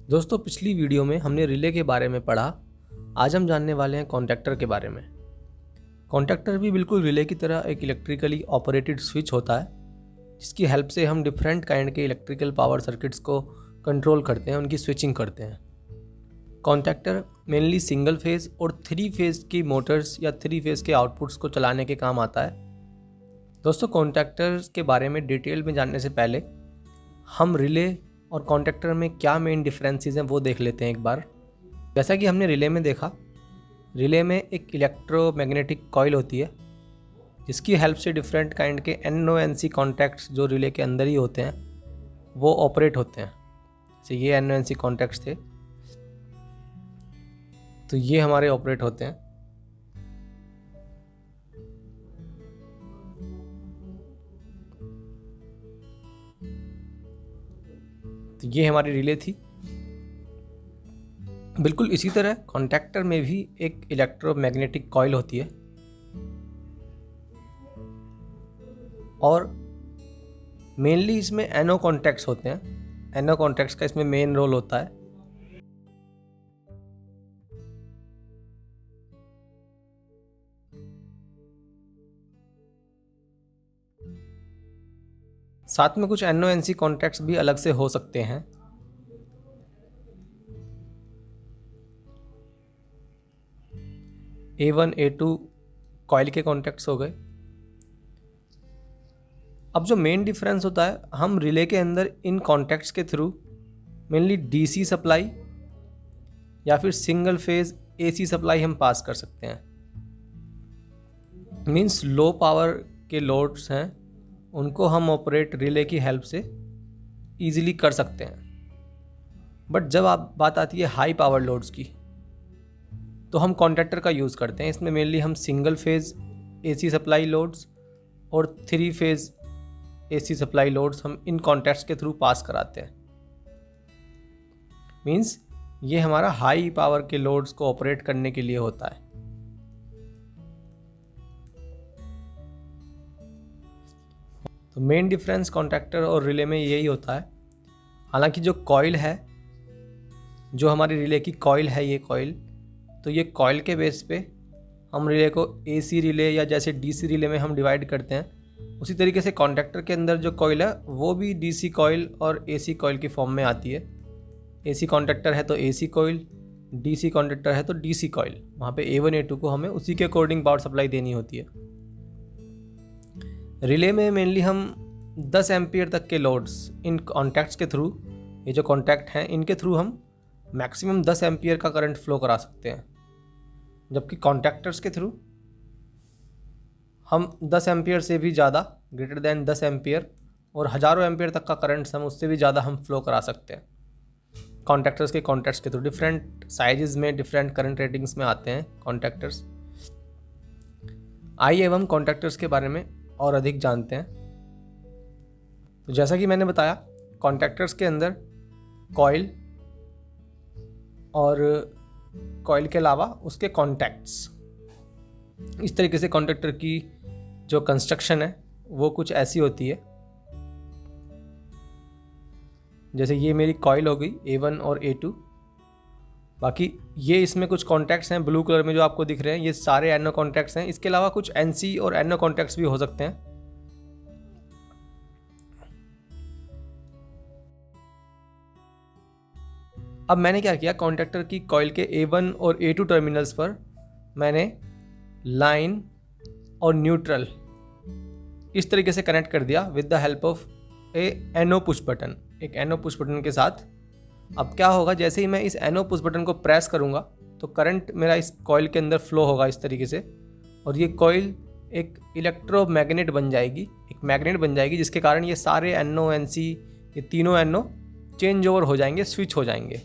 दोस्तों, पिछली वीडियो में हमने रिले के बारे में पढ़ा। आज हम जानने वाले हैं कॉन्टैक्टर के बारे में। कॉन्टैक्टर भी बिल्कुल रिले की तरह एक इलेक्ट्रिकली ऑपरेटेड स्विच होता है, जिसकी हेल्प से हम डिफरेंट काइंड के इलेक्ट्रिकल पावर सर्किट्स को कंट्रोल करते हैं, उनकी स्विचिंग करते हैं। कॉन्टैक्टर मेनली सिंगल फेज़ और 3 फेज़ की मोटर्स या 3 फेज़ के आउटपुट्स को चलाने के काम आता है। दोस्तों, कॉन्टैक्टर्स के बारे में डिटेल में जानने से पहले हम रिले और कॉन्टैक्टर में क्या मेन डिफरेंसेस हैं वो देख लेते हैं एक बार। जैसा कि हमने रिले में देखा, रिले में एक इलेक्ट्रोमैग्नेटिक कॉइल होती है, जिसकी हेल्प से डिफरेंट काइंड के NONC कॉन्टैक्ट्स जो रिले के अंदर ही होते हैं वो ऑपरेट होते हैं। जैसे ये NONC कॉन्टैक्ट्स थे, तो ये हमारे ऑपरेट होते हैं। तो ये हमारी रिले थी। बिल्कुल इसी तरह कॉन्टैक्टर में भी एक इलेक्ट्रोमैग्नेटिक कॉइल होती है और मेनली इसमें एनो कॉन्टैक्ट्स होते हैं। एनो कॉन्टैक्ट्स का इसमें मेन रोल होता है। साथ में कुछ NONC कॉन्टैक्ट्स भी अलग से हो सकते हैं। A1 A2 कॉइल के कॉन्टैक्ट्स हो गए। अब जो मेन डिफरेंस होता है, हम रिले के अंदर इन कॉन्टैक्ट्स के थ्रू मेनली DC सप्लाई या फिर सिंगल फेज AC सप्लाई हम पास कर सकते हैं। मींस लो पावर के लोड्स हैं, उनको हम ऑपरेट रिले की हेल्प से ईजिली कर सकते हैं। बट जब बात आती है हाई पावर लोड्स की, तो हम कॉन्टैक्टर का यूज़ करते हैं। इसमें मेनली हम single phase AC supply loads और 3 फेज़ AC सप्लाई लोड्स हम इन कॉन्टैक्ट्स के थ्रू पास कराते हैं। मींस ये हमारा हाई पावर के लोड्स को ऑपरेट करने के लिए होता है। तो मेन डिफरेंस कॉन्टैक्टर और रिले में यही होता है। हालांकि जो कॉइल है, जो हमारी रिले की कॉइल है, ये कॉइल, तो ये कॉइल के बेस पे हम रिले को AC रिले या जैसे DC रिले में हम डिवाइड करते हैं, उसी तरीके से कॉन्टैक्टर के अंदर जो कॉइल है वो भी DC कॉइल और AC कॉइल की फॉर्म में आती है। AC कॉन्टैक्टर है तो AC कॉइल, DC कॉन्टैक्टर है तो DC कॉइल। वहाँ पे A1 A2 को हमें उसी के अकॉर्डिंग पावर सप्लाई देनी होती है। रिले में मेनली हम 10 एम्पियर तक के लोड्स इन कॉन्टैक्ट्स के थ्रू, ये जो कॉन्टैक्ट हैं इनके थ्रू हम मैक्सिमम 10 एम्पियर का करंट फ्लो करा सकते हैं, जबकि कॉन्टैक्टर्स के थ्रू हम 10 एम्पियर से भी ज़्यादा, ग्रेटर दैन 10 एम्पियर और हज़ारों एम्पियर तक का करंट हम उससे भी ज़्यादा हम फ्लो करा सकते हैं। कॉन्टैक्टर्स के कॉन्टैक्ट्स के थ्रू डिफरेंट साइजेस में डिफरेंट करंट रेटिंग्स में आते हैं कॉन्टैक्टर्स। आइए अब हम कॉन्टैक्टर्स के बारे में और अधिक जानते हैं। तो जैसा कि मैंने बताया, कॉन्टैक्टर्स के अंदर कॉइल और कॉइल के अलावा उसके कॉन्टैक्ट्स, इस तरीके से कॉन्टैक्टर की जो कंस्ट्रक्शन है वो कुछ ऐसी होती है। जैसे ये मेरी कॉइल हो गई A1 और A2। बाकी ये इसमें कुछ कॉन्टैक्ट्स हैं ब्लू कलर में जो आपको दिख रहे हैं, ये सारे एनो कॉन्टैक्ट्स हैं। इसके अलावा कुछ NC और NO कॉन्टैक्ट्स भी हो सकते हैं। अब मैंने क्या किया, कॉन्टैक्टर की कॉइल के A1 और A2 टर्मिनल्स पर मैंने लाइन और न्यूट्रल इस तरीके से कनेक्ट कर दिया with the help of NO push button, एक NO पुश बटन के साथ। अब क्या होगा, जैसे ही मैं इस NO पुश बटन को प्रेस करूंगा तो करंट मेरा इस कॉइल के अंदर फ्लो होगा इस तरीके से, और ये कॉइल एक इलेक्ट्रोमैग्नेट बन जाएगी, एक मैग्नेट बन जाएगी, जिसके कारण ये सारे NONC, ये तीनों NO चेंज ओवर हो जाएंगे, स्विच हो जाएंगे।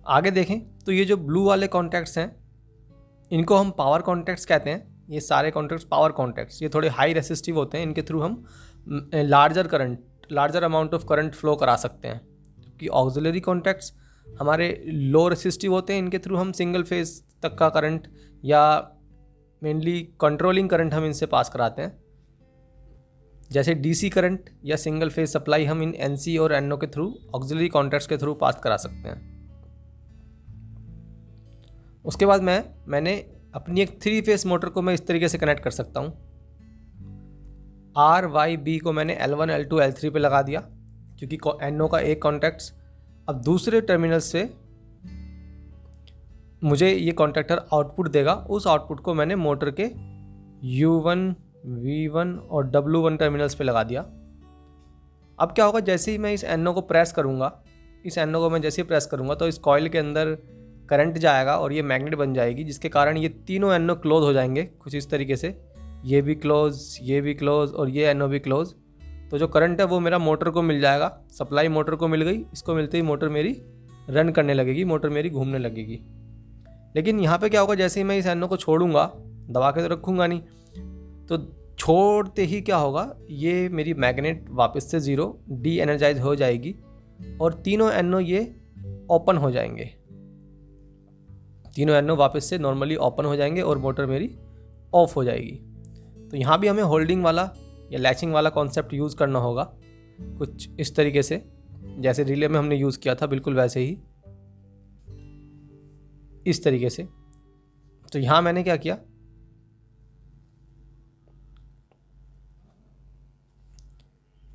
आगे देखें तो ये जो ब्लू वाले कॉन्टैक्ट्स हैं इनको हम पावर कॉन्टैक्ट्स कहते हैं। ये सारे कॉन्टैक्ट्स पावर कॉन्टैक्ट्स, ये थोड़े हाई रेसिस्टिव होते हैं। इनके थ्रू हम larger amount of current flow करा सकते हैं। जबकि ऑक्सिलरी कॉन्टैक्ट्स हमारे लो रेसिस्टिव होते हैं। इनके थ्रू हम सिंगल फेज तक का करंट या मेनली कंट्रोलिंग करंट हम इनसे पास कराते हैं। जैसे डीसी करंट या सिंगल फेज सप्लाई हम इन एनसी और एनओ के थ्रू ऑक्सिलरी कॉन्टैक्ट्स के थ्रू पास करा सकते हैं। उसके बाद मैंने अपनी एक 3 फेज मोटर को मैं इस तरीके से कनेक्ट कर सकता हूँ। आर वाई बी को मैंने L1 L2 L3 पे लगा दिया, क्योंकि एनओ का एक कॉन्टैक्ट्स अब दूसरे टर्मिनल से मुझे ये कॉन्टैक्टर आउटपुट देगा। उस आउटपुट को मैंने मोटर के U1, V1 और W1 टर्मिनल्स पे लगा दिया। अब क्या होगा, जैसे ही मैं इस एनओ को प्रेस करूँगा, इस एनओ को मैं जैसे ही प्रेस करूँगा तो इस कॉइल के अंदर करंट जाएगा और ये मैग्नेट बन जाएगी, जिसके कारण ये तीनों एनओ क्लोज हो जाएंगे कुछ इस तरीके से। ये भी क्लोज, ये भी क्लोज और ये एनओ भी क्लोज। तो जो करंट है वो मेरा मोटर को मिल जाएगा, सप्लाई मोटर को मिल गई। इसको मिलते ही मोटर मेरी रन करने लगेगी, मोटर मेरी घूमने लगेगी। लेकिन यहाँ पे क्या होगा, जैसे ही मैं इस एनओ को छोड़ूंगा, दबा के तो रखूँगा नहीं, तो छोड़ते ही क्या होगा, ये मेरी मैग्नेट वापस से ज़ीरो डी एनर्जाइज हो जाएगी और तीनों एनओ ये ओपन हो जाएंगे। तीनों एनओ वापस से नॉर्मली ओपन हो जाएंगे और मोटर मेरी ऑफ हो जाएगी। तो यहाँ भी हमें होल्डिंग वाला या लैचिंग वाला कॉन्सेप्ट यूज़ करना होगा कुछ इस तरीके से, जैसे रिले में हमने यूज़ किया था, बिल्कुल वैसे ही इस तरीके से। तो यहाँ मैंने क्या किया,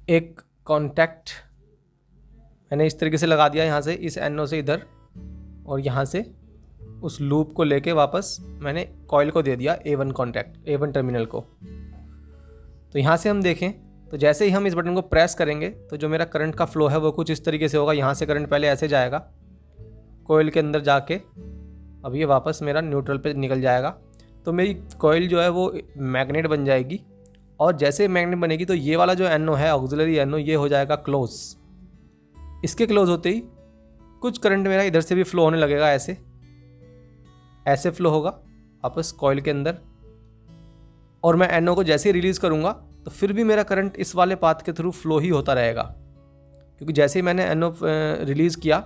एक कॉन्टैक्ट मैंने इस तरीके से लगा दिया यहाँ से, इस एनओ से इधर, और यहाँ से उस लूप को लेके वापस मैंने कॉइल को दे दिया A1 कॉन्टैक्ट, A1 टर्मिनल को। तो यहाँ से हम देखें तो जैसे ही हम इस बटन को प्रेस करेंगे तो जो मेरा करंट का फ्लो है वो कुछ इस तरीके से होगा। यहाँ से करंट पहले ऐसे जाएगा कॉइल के अंदर जाके, अब ये वापस मेरा न्यूट्रल पे निकल जाएगा। तो मेरी कॉइल जो है वो मैग्नेट बन जाएगी, और जैसे मैग्नेट बनेगी तो ये वाला जो एनओ है, ऑक्सिलरी एनओ, ये हो जाएगा क्लोज। इसके क्लोज होते ही कुछ करंट मेरा इधर से भी फ्लो होने लगेगा, ऐसे फ्लो होगा वापस कॉइल के अंदर। और मैं एनओ को जैसे ही रिलीज़ करूँगा तो फिर भी मेरा करंट इस वाले पाथ के थ्रू फ्लो ही होता रहेगा, क्योंकि जैसे ही मैंने एनओ रिलीज़ किया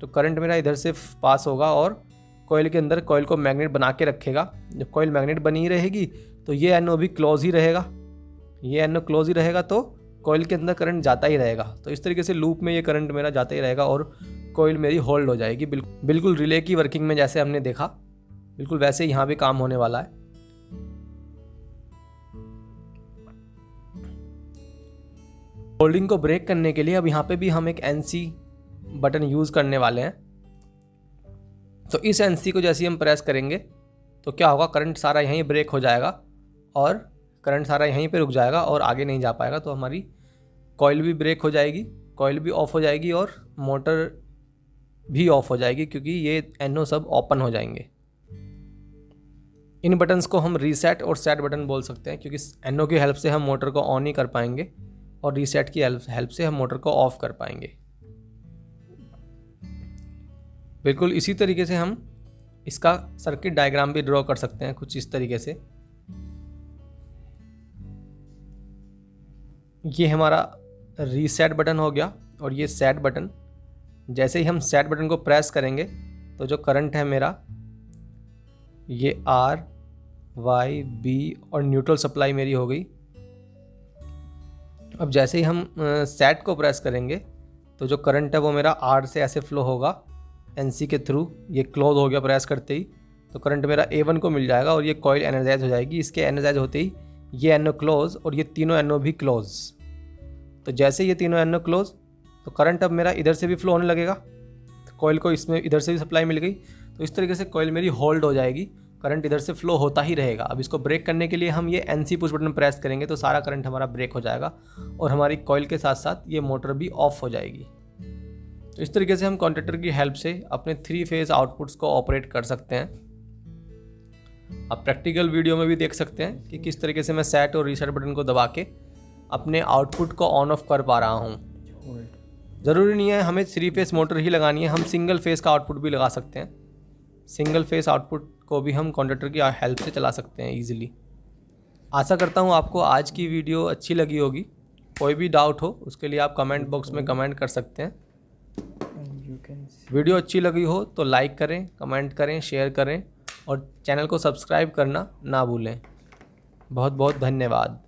तो करंट मेरा इधर से पास होगा और कॉइल के अंदर कॉइल को मैग्नेट बना के रखेगा। जब कॉइल मैग्नेट बनी रहेगी तो ये एनओ भी क्लोज ही रहेगा, ये एनओ क्लोज ही रहेगा, तो कॉइल के अंदर करंट जाता ही रहेगा। तो इस तरीके से लूप में ये करंट मेरा जाता ही रहेगा और कॉइल मेरी होल्ड हो जाएगी। बिल्कुल रिले की वर्किंग में जैसे हमने देखा, बिल्कुल वैसे यहाँ भी काम होने वाला है। होल्डिंग को ब्रेक करने के लिए अब यहाँ पे भी हम एक NC बटन यूज़ करने वाले हैं। तो इस NC को जैसे ही हम प्रेस करेंगे तो क्या होगा, करंट सारा यहीं ब्रेक हो जाएगा और करंट सारा यहीं पे रुक जाएगा और आगे नहीं जा पाएगा। तो हमारी कॉइल भी ब्रेक हो जाएगी, कॉइल भी ऑफ हो जाएगी और मोटर भी ऑफ हो जाएगी, क्योंकि ये एनओ सब ओपन हो जाएंगे। इन बटन्स को हम रीसेट और सेट बटन बोल सकते हैं, क्योंकि एनओ की हेल्प से हम मोटर को ऑन ही कर पाएंगे और रीसेट की हेल्प से हम मोटर को ऑफ कर पाएंगे। बिल्कुल इसी तरीके से हम इसका सर्किट डायग्राम भी ड्रॉ कर सकते हैं कुछ इस तरीके से। ये हमारा रीसेट बटन हो गया और ये सेट बटन। जैसे ही हम सेट बटन को प्रेस करेंगे तो जो करंट है मेरा, ये R, Y, B और न्यूट्रल सप्लाई मेरी हो गई। अब जैसे ही हम सेट को प्रेस करेंगे तो जो करंट है वो मेरा R से ऐसे फ्लो होगा NC के थ्रू। ये क्लोज हो गया प्रेस करते ही, तो करंट मेरा A1 को मिल जाएगा और ये कॉइल एनर्जाइज हो जाएगी। इसके एनर्जाइज होते ही ये एनओ क्लोज और ये तीनों एनओ भी क्लोज। तो जैसे ये तीनों एनओ क्लोज तो करंट अब मेरा इधर से भी फ्लो होने लगेगा, तो कॉइल को इसमें इधर से भी सप्लाई मिल गई। तो इस तरीके से कॉइल मेरी होल्ड हो जाएगी, करंट इधर से फ्लो होता ही रहेगा। अब इसको ब्रेक करने के लिए हम ये NC पुश बटन प्रेस करेंगे तो सारा करंट हमारा ब्रेक हो जाएगा और हमारी कॉइल के साथ साथ ये मोटर भी ऑफ हो जाएगी। तो इस तरीके से हम कॉन्टैक्टर की हेल्प से अपने 3 फेज आउटपुट्स को ऑपरेट कर सकते हैं। आप प्रैक्टिकल वीडियो में भी देख सकते हैं कि किस तरीके से मैं सेट और रीसेट बटन को दबा के अपने आउटपुट को ऑन ऑफ कर पा रहा हूँ। ज़रूरी नहीं है हमें 3 फेस मोटर ही लगानी है, हम सिंगल फेस का आउटपुट भी लगा सकते हैं। सिंगल फेस आउटपुट को भी हम कॉन्टैक्टर की हेल्प से चला सकते हैं ईजिली। आशा करता हूँ आपको आज की वीडियो अच्छी लगी होगी। कोई भी डाउट हो उसके लिए आप कमेंट बॉक्स में कमेंट कर सकते हैं। वीडियो अच्छी लगी हो तो लाइक करें, कमेंट करें, शेयर करें और चैनल को सब्सक्राइब करना ना भूलें। बहुत बहुत धन्यवाद।